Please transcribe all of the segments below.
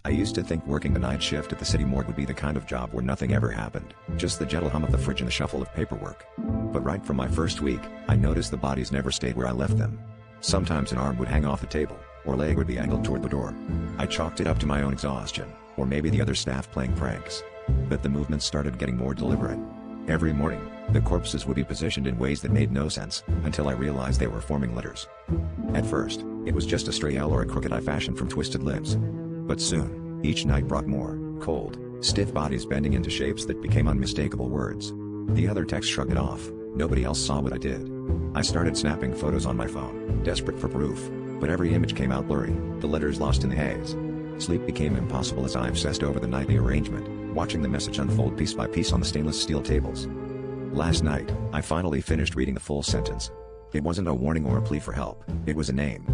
I used to think working the night shift at the city morgue would be the kind of job where nothing ever happened, just the gentle hum of the fridge and the shuffle of paperwork. But right from my first week, I noticed the bodies never stayed where I left them. Sometimes an arm would hang off the table, or leg would be angled toward the door. I chalked it up to my own exhaustion, or maybe the other staff playing pranks. But the movements started getting more deliberate. Every morning, the corpses would be positioned in ways that made no sense, until I realized they were forming letters. At first, it was just a stray L or a crooked I fashioned from twisted lips. But soon, each night brought more, cold, stiff bodies bending into shapes that became unmistakable words. The other text shrugged it off. Nobody else saw what I did. I started snapping photos on my phone, desperate for proof, but every image came out blurry, the letters lost in the haze. Sleep became impossible as I obsessed over the nightly arrangement, watching the message unfold piece by piece on the stainless steel tables. Last night, I finally finished reading the full sentence. It wasn't a warning or a plea for help, it was a name.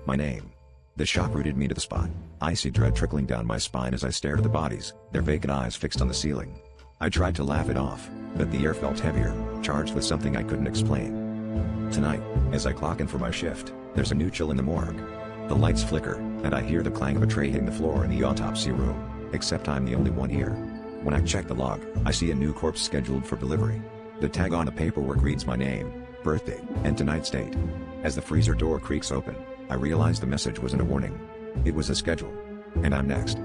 My name. The shock rooted me to the spot, icy dread trickling down my spine as I stared at the bodies, their vacant eyes fixed on the ceiling. I tried to laugh it off, but the air felt heavier, charged with something I couldn't explain. Tonight, as I clock in for my shift, there's a new chill in the morgue. The lights flicker, and I hear the clang of a tray hitting the floor in the autopsy room, except I'm the only one here. When I check the log, I see a new corpse scheduled for delivery. The tag on the paperwork reads my name, birthday, and tonight's date. As the freezer door creaks open, I realize the message wasn't a warning. It was a schedule. And I'm next.